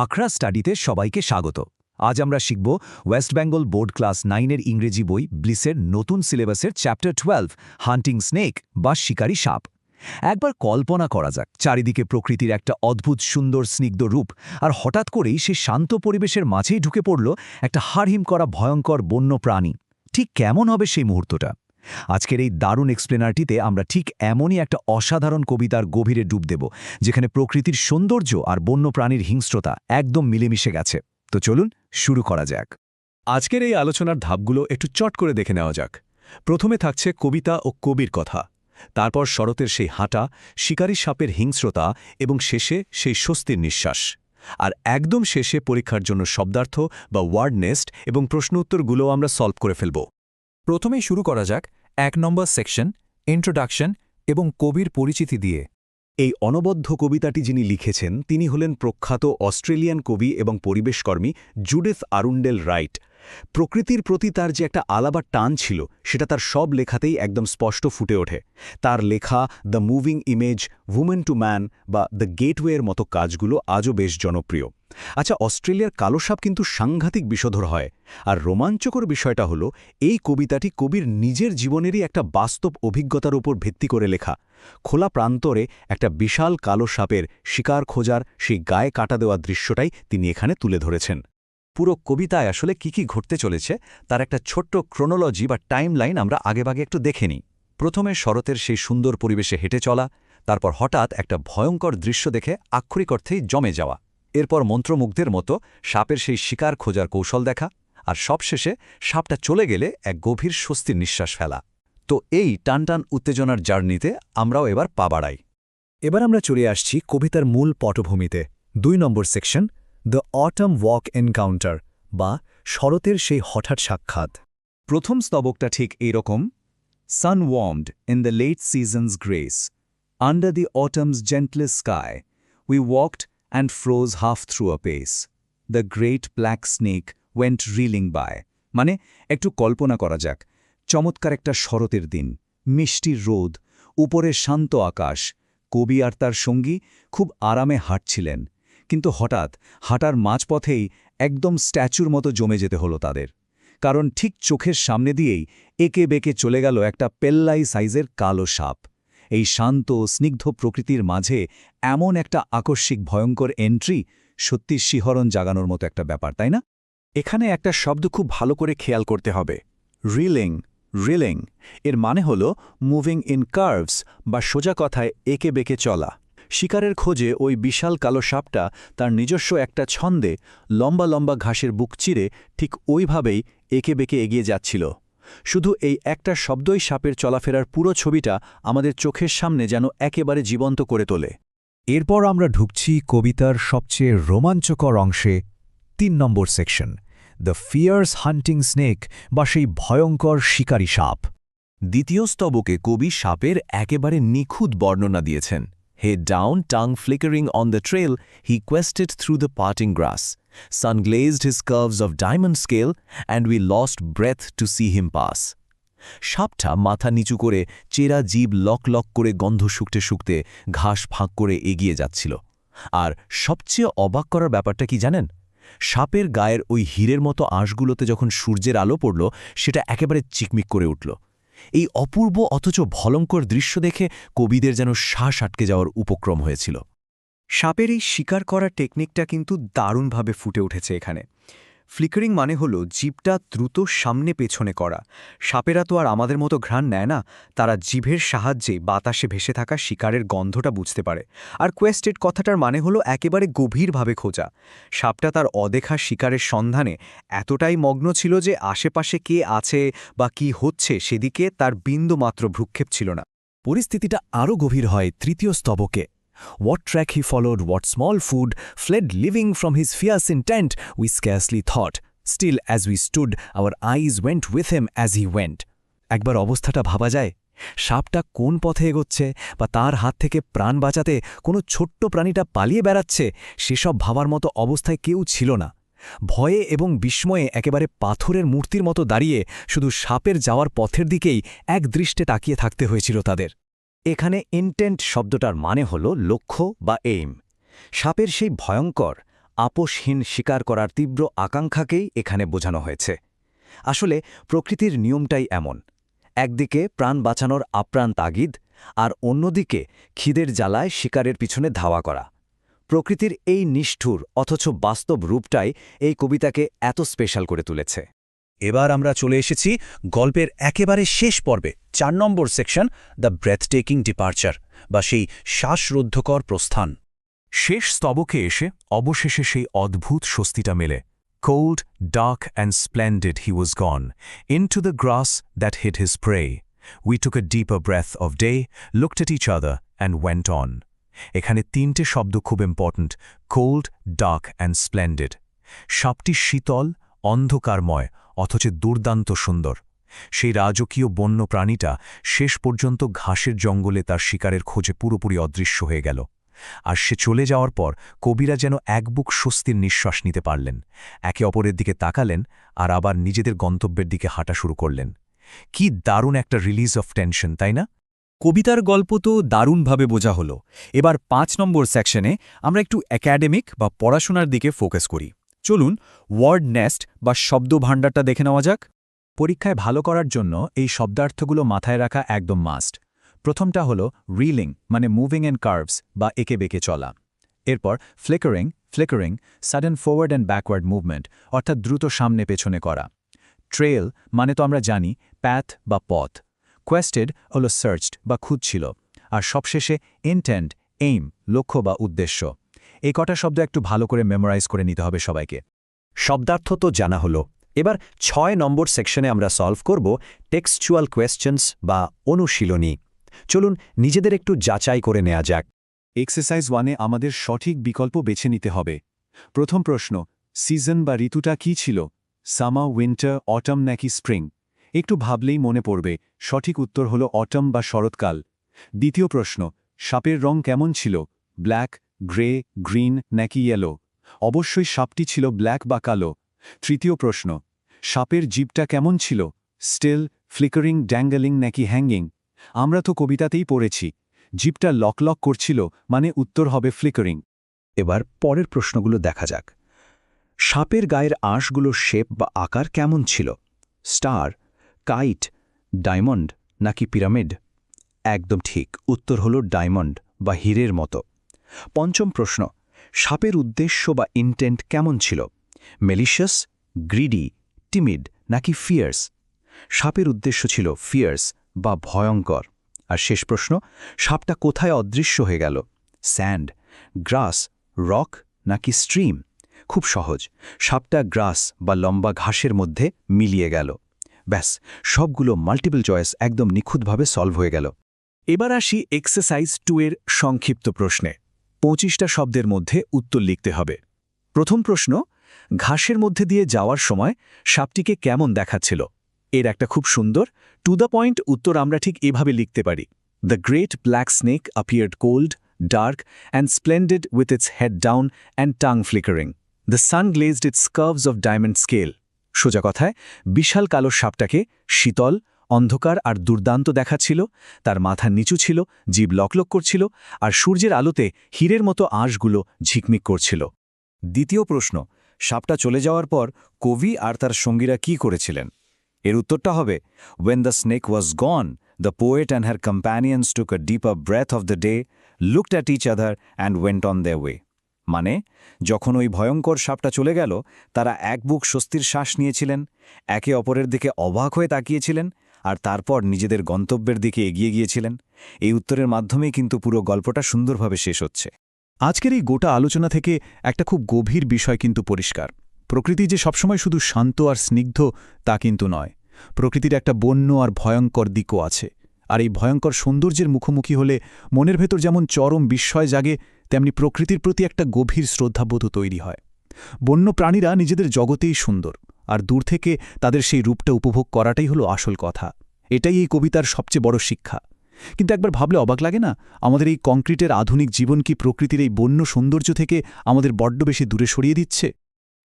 আখড়া স্টাডিতে সবাইকে স্বাগত। আজ আমরা শিখব ওয়েস্ট বেঙ্গল বোর্ড ক্লাস 9-এর ইংরেজি বই ব্লিসের নতুন সিলেবাসের চ্যাপ্টার 12 হান্টিং স্নেক বা শিকারী সাপ। একবার কল্পনা করা যাক, চারিদিকে প্রকৃতির একটা অদ্ভুত সুন্দর স্নিগ্ধ রূপ, আর হঠাৎ করেই সে শান্ত পরিবেশের মাঝেই ঢুকে পড়ল একটা হাড়হিম করা ভয়ঙ্কর বন্য প্রাণী। ঠিক কেমন হবে সেই মুহূর্তটা? আজকের এই দারুণ এক্সপ্লেনারটিতে আমরা ঠিক এমনই একটা অসাধারণ কবিতার গভীরে ডুব দেব, যেখানে প্রকৃতির সৌন্দর্য আর বন্যপ্রাণীর হিংস্রতা একদম মিলেমিশে গেছে। তো চলুন শুরু করা যাক। আজকের এই আলোচনার ধাপগুলো একটু চট করে দেখে নেওয়া যাক। প্রথমে থাকছে কবিতা ও কবির কথা, তারপর শরতের সেই হাঁটা, শিকারী সাপের হিংস্রতা এবং শেষে সেই স্বস্তির নিঃশ্বাস। আর একদম শেষে পরীক্ষার জন্য শব্দার্থ বা ওয়ার্ড নেস্ট এবং প্রশ্ন উত্তরগুলোও আমরা সলভ করে ফেলব। প্রথমেই শুরু করা যাক 1 নম্বর সেকশন, ইন্ট্রোডাকশন এবং কবির পরিচিতি দিয়ে। এই অনবদ্য কবিতাটি যিনি লিখেছেন তিনি হলেন প্রখ্যাত অস্ট্রেলিয়ান কবি এবং পরিবেশকর্মী জুডিথ আরুন্ডেল রাইট। প্রকৃতির প্রতি তার যে একটা আলাদা টান ছিল, সেটা তার সব লেখাতেই একদম স্পষ্ট ফুটে ওঠে। তার লেখা the moving image, women to man বা দ্য গেটওয়ের মতো কাজগুলো আজও বেশ জনপ্রিয়। আচ্ছা, অস্ট্রেলিয়ার কালো সাপ কিন্তু সাংঘাতিক বিষধর হয়। আর রোমাঞ্চকর বিষয়টা হলো, এই কবিতাটি কবির নিজের জীবনেরই একটা বাস্তব অভিজ্ঞতার উপর ভিত্তি করে লেখা। খোলা প্রান্তরে একটা বিশাল কালো সাপের শিকার খোঁজার সেই গায়ে কাটা দেওয়া দৃশ্যটাই তিনি এখানে তুলে ধরেছেন। পুরো কবিতায় আসলে কি ঘটতে চলেছে তার একটা ছোট্ট ক্রোনোলজি বা টাইমলাইন আমরা আগেভাগে একটু দেখে নিই। প্রথমে শরতের সেই সুন্দর পরিবেশে হেঁটে চলা, তারপর হঠাৎ একটা ভয়ঙ্কর দৃশ্য দেখে আক্ষরিক অর্থেই জমে যাওয়া, এরপর মন্ত্রমুগ্ধের মতো সাপের সেই শিকার খোঁজার কৌশল দেখা, আর সবশেষে সাপটা চলে গেলে এক গভীর স্বস্তির নিঃশ্বাস ফেলা। তো এই টানটান উত্তেজনার জার্নিতে আমরাও এবার পা বাড়াই। এবার আমরা চলে আসছি কবিতার মূল পটভূমিতে। 2 নম্বর section, the autumn walk encounter বা শরতের সেই হঠাৎ সাক্ষাৎ। প্রথম স্তবকটা ঠিক এইরকম: sun warmed in the late season's grace, under the autumn's gentlest sky, we walked and froze half through a pace, the great black snake went reeling by. মানে একটু কল্পনা করা যাক, চমৎকার একটা শরতের দিন, মিষ্টি রোদ, উপরে শান্ত আকাশ, কবি আর তার সঙ্গী খুব আরামে হাঁটছিলেন। কিন্তু হঠাৎ হাঁটার মাঝপথেই একদম স্ট্যাচুর মতো জমে যেতে হলো তাদের, কারণ ঠিক চোখের সামনে দিয়েই একে বেঁকে চলে গেল একটা পেল্লাই সাইজের কালো সাপ। এই শান্ত স্নিগ্ধ প্রকৃতির মাঝে এমন একটা আকস্মিক ভয়ঙ্কর এন্ট্রি সত্যি শিহরণ জাগানোর মতো একটা ব্যাপার, তাই না? এখানে একটা শব্দ খুব ভালো করে খেয়াল করতে হবে, রিলিং। রিলিং এর মানে হল মুভিং ইন কার্ভস বা সোজা কথায় একে বেঁকে চলা। শিকারের খোঁজে ওই বিশাল কালো সাপটা তার নিজস্ব একটা ছন্দে লম্বা লম্বা ঘাসের বুক চিরে ঠিক ওইভাবেই একে বেঁকে এগিয়ে যাচ্ছিল। শুধু এই একটা শব্দই সাপের চলাফেরার পুরো ছবিটা আমাদের চোখের সামনে যেন একেবারে জীবন্ত করে তোলে। এরপর আমরা ঢুকছি কবিতার সবচেয়ে রোমাঞ্চকর অংশে, 3 নম্বর section, the fierce hunting snake বা সেই ভয়ঙ্কর শিকারী সাপ। দ্বিতীয় স্তবকে কবি সাপের একেবারে নিখুঁত বর্ণনা দিয়েছেন। Head down, tongue flickering on the trail, he quested through the parting grass. Sun glazed his curves of diamond scale, and we lost breath to see him pass. সাপটা মাথা নিচু করে চেরা জীব লক লক করে গন্ধ শুকতে শুকতে ঘাস ফাঁক করে এগিয়ে যাচ্ছিল। আর সবচেয়ে অবাক করার ব্যাপারটা কি জানেন? সাপের গায়ের ওই হীরের মতো আঁশগুলোতে যখন সূর্যের আলো পড়ল, সেটা একেবারে চিকমিক করে উঠল। এই অপূর্ব অথচ ভয়ঙ্কর দৃশ্য দেখে কবিদের যেন শ্বাস আটকে যাওয়ার উপক্রম হয়েছিল। সাপের এই শিকার করার টেকনিকটা কিন্তু দারুণভাবে ফুটে উঠেছে এখানে। ফ্লিকারিং মানে হলো জিভটা দ্রুত সামনে পেছনে করা। সাপেরা তো আর আমাদের মতো ঘ্রাণ নেয় না, তারা জিভের সাহায্যে বাতাসে ভেসে থাকা শিকারের গন্ধটা বুঝতে পারে। আর কোয়েস্টেড কথাটার মানে হলো একেবারে গভীরভাবে খোঁজা। সাপটা তার অদেখা শিকারের সন্ধানে এতটাই মগ্ন ছিল যে আশেপাশে কে আছে বা কি হচ্ছে সেদিকে তার বিন্দুমাত্র ভ্রুক্ষেপ ছিল না। পরিস্থিতিটা আরও গভীর হয় 3য় স্তবকে। What track he followed, what small food, fled living from his fierce intent, we scarcely thought. Still as we stood, our eyes went with him as he went. একবার অবস্থাটা ভাবা যায়, সাপটা কোন পথে এগোচ্ছে বা তার হাত থেকে প্রাণ বাঁচাতে কোনো ছোট্ট প্রাণীটা পালিয়ে বেড়াচ্ছে, সেসব ভাবার মতো অবস্থায় কেউ ছিল না। ভয়ে এবং বিস্ময়ে একেবারে পাথরের মূর্তির মতো দাঁড়িয়ে শুধু সাপের যাওয়ার পথের দিকেই এক দৃষ্টে তাকিয়ে থাকতে হয়েছিল তাদের। এখানে ইন্টেন্ট শব্দটার মানে হল লক্ষ্য বা এইম। সাপের সেই ভয়ঙ্কর আপোষহীন শিকার করার তীব্র আকাঙ্ক্ষাকেই এখানে বোঝানো হয়েছে। আসলে প্রকৃতির নিয়মটাই এমন, একদিকে প্রাণ বাঁচানোর আপ্রাণ তাগিদ, আর অন্যদিকে খিদের জ্বালায় শিকারের পিছনে ধাওয়া করা। প্রকৃতির এই নিষ্ঠুর অথচ বাস্তব রূপটাই এই কবিতাকে এত স্পেশাল করে তুলেছে। এবার আমরা চলে এসেছি গল্পের একেবারে শেষ পর্বে, 4 নম্বর সেকশন, দ্য ব্রেথটেকিং ডিপার্চার, বা সেই শ্বাসরুদ্ধকর প্রস্থান। শেষ স্তবকে এসে অবশেষে সেই অদ্ভুত স্বস্তিটা মেলে। Cold, dark and splendid he was gone, into the grass that hid his prey. We took a deeper breath of day, looked at each other and went on. এখানে 3টে শব্দ খুব important: cold, dark and splendid. সাপটি শীতল, অন্ধকারময়, অথচ দুর্দান্ত সুন্দর। সেই রাজকীয় বন্য প্রাণীটা শেষ পর্যন্ত ঘাসের জঙ্গলে তার শিকারের খোঁজে পুরোপুরি অদৃশ্য হয়ে গেল। আর সে চলে যাওয়ার পর কবিরা যেন এক বুক স্বস্তির নিঃশ্বাস নিতে পারলেন, একে অপরের দিকে তাকালেন আর আবার নিজেদের গন্তব্যের দিকে হাঁটা শুরু করলেন। কি দারুণ একটা রিলিজ অফ টেনশন, তাই না? কবিতার গল্প তো দারুণভাবে বোঝা হলো। এবার 5 নম্বর সেকশনে আমরা একটু একাডেমিক বা পড়াশোনার দিকে ফোকাস করি। চলুন ওয়ার্ড নেস্ট বা শব্দভাণ্ডারটা দেখে নেওয়া যাক। পরীক্ষায় ভালো করার জন্য এই শব্দার্থগুলো মাথায় রাখা একদম মাস্ট। প্রথমটা হলো রিলিং, মানে মুভিং অ্যান্ড কার্ভস বা একে বেঁকে চলা। এরপর flickering, sudden forward and backward movement, অর্থাৎ দ্রুত সামনে পেছনে করা। ট্রেল মানে তো আমরা জানি প্যাথ বা পথ। কোয়েস্টেড হলো সার্চড বা খুঁজছিল। আর সবশেষে ইনটেন্ট, এইম, লক্ষ্য বা উদ্দেশ্য। এই কটা শব্দ একটু ভালো করে মেমোরাইজ করে নিতে হবে সবাইকে। শব্দার্থ তো জানা হলো, এবার 6 নম্বর সেকশনে আমরা সলভ করব টেক্সচুয়াল কোয়েশ্চেন্স বা অনুশীলনী। চলুন নিজেদের একটু যাচাই করে নেওয়া যাক। এক্সারসাইজ 1-এ আমাদের সঠিক বিকল্প বেছে নিতে হবে। প্রথম প্রশ্ন, সিজন বা ঋতুটা কি ছিল? সামার, উইন্টার, অটম নাকি স্প্রিং? একটু ভাবলেই মনে পড়বে, সঠিক উত্তর হলো অটম বা শরৎকাল। দ্বিতীয় প্রশ্ন, সাপের রং কেমন ছিল? ব্ল্যাক, গ্রে, গ্রিন নাকি ইয়েলো? অবশ্যই সাপটি ছিল ব্ল্যাক বা কালো। তৃতীয় প্রশ্ন, সাপের জিভটা কেমন ছিল? স্টিল, ফ্লিকারিং, ড্যাঙ্গলিং নাকি হ্যাঙ্গিং? আমরা তো কবিতাতেই পড়েছি জিভটা লক করছিল, মানে উত্তর হবে ফ্লিকারিং। এবার পরের প্রশ্নগুলো দেখা যাক। সাপের গায়ের আঁশগুলোর শেপ বা আকার কেমন ছিল? স্টার, কাইট, ডায়মন্ড নাকি পিরামিড? একদম ঠিক, উত্তর হলো ডায়মন্ড বা হীরের মতো। পঞ্চম প্রশ্ন, সাপের উদ্দেশ্য বা ইন্টেন্ট কেমন ছিল? মেলিশিয়াস, গ্রিডি, টিমিড নাকি ফিয়ার্স? সাপের উদ্দেশ্য ছিল ফিয়ার্স বা ভয়ঙ্কর। আর শেষ প্রশ্ন, সাপটা কোথায় অদৃশ্য হয়ে গেল? স্যান্ড, গ্রাস, রক নাকি স্ট্রিম? খুব সহজ, সাপটা গ্রাস বা লম্বা ঘাসের মধ্যে মিলিয়ে গেল। ব্যাস, সবগুলো মাল্টিপল চয়েস একদম নিখুঁতভাবে সলভ হয়ে গেল। এবার আসি এক্সারসাইজ 2 এর সংক্ষিপ্ত প্রশ্নে। 25টা শব্দের মধ্যে উত্তর লিখতে হবে। প্রথম প্রশ্ন, ঘাসের মধ্যে দিয়ে যাওয়ার সময় সাপটিকে কেমন দেখাচ্ছিল? এর একটা খুব সুন্দর টু দ্য পয়েন্ট উত্তর আমরা ঠিক এভাবে লিখতে পারি: the great black snake appeared cold, dark and splendid with its head down and tongue flickering. The sun glazed its curves of diamond scale. সোজা কথায়, বিশাল কালো সাপটাকে শীতল, অন্ধকার আর দুর্দান্ত দেখাচ্ছিল, তার মাথা নিচু ছিল, জিভ লকলক করছিল, আর সূর্যের আলোতে হীরের মতো আঁশগুলো ঝিকমিক করছিল। দ্বিতীয় প্রশ্ন, সাপটা চলে যাওয়ার পর কবি আর তার সঙ্গীরা কি করেছিলেন? এর উত্তরটা হবে When the snake was gone, the poet and her companions took a deeper breath of the day, looked at each other and went on their way. মানে, যখন ওই ভয়ঙ্কর সাপটা চলে গেল, তারা এক বুক স্বস্তির শ্বাস নিয়েছিলেন, একে অপরের দিকে অবাক হয়ে তাকিয়েছিলেন, আর তারপর নিজেদের গন্তব্যের দিকে এগিয়ে গিয়েছিলেন। এই উত্তরের মাধ্যমেই কিন্তু পুরো গল্পটা সুন্দরভাবে শেষ হচ্ছে। আজকের এই গোটা আলোচনা থেকে একটা খুব গভীর বিষয় কিন্তু পরিষ্কার। প্রকৃতি যে সবসময় শুধু শান্ত আর স্নিগ্ধ তা কিন্তু নয়। প্রকৃতির একটা বন্য আর ভয়ঙ্কর দিকও আছে। আর এই ভয়ঙ্কর সৌন্দর্যের মুখোমুখি হলে মনের ভেতর যেমন চরম বিস্ময় জাগে, তেমনি প্রকৃতির প্রতি একটা গভীর শ্রদ্ধাবোধ তৈরি হয়। বন্য প্রাণীরা নিজেদের জগতেই সুন্দর, আর দূর থেকে তাদের সেই রূপটা উপভোগ করাটাই হলো আসল কথা। এটাই এই কবিতার সবচেয়ে বড় শিক্ষা। কিন্তু একবার ভাবলে অবাক লাগে না, আমাদের এই কংক্রিটের আধুনিক জীবন কি প্রকৃতির এই বন্য সৌন্দর্য থেকে আমাদের বড্ড বেশি দূরে সরিয়ে দিচ্ছে?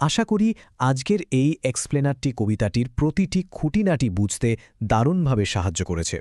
আশা করি আজকের এই এক্সপ্লেনারটি কবিতাটির প্রতিটি খুঁটিনাটি বুঝতে দারুণভাবে সাহায্য করেছে।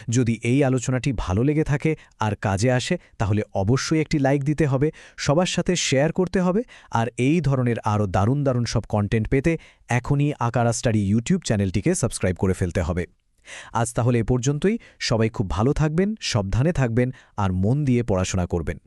যদি এই আলোচনাটি ভালো লেগে থাকে আর কাজে আসে তাহলে অবশ্যই একটি লাইক দিতে হবে, সবার সাথে শেয়ার করতে হবে, আর এই ধরনের আরও দারুণ দারুণ সব কন্টেন্ট পেতে এখনই আকারা স্টাডি ইউটিউব চ্যানেলটিকে সাবস্ক্রাইব করে ফেলতে হবে। আজ তাহলে এ পর্যন্তই। সবাই খুব ভালো থাকবেন, সাবধানে থাকবেন আর মন দিয়ে পড়াশোনা করবেন।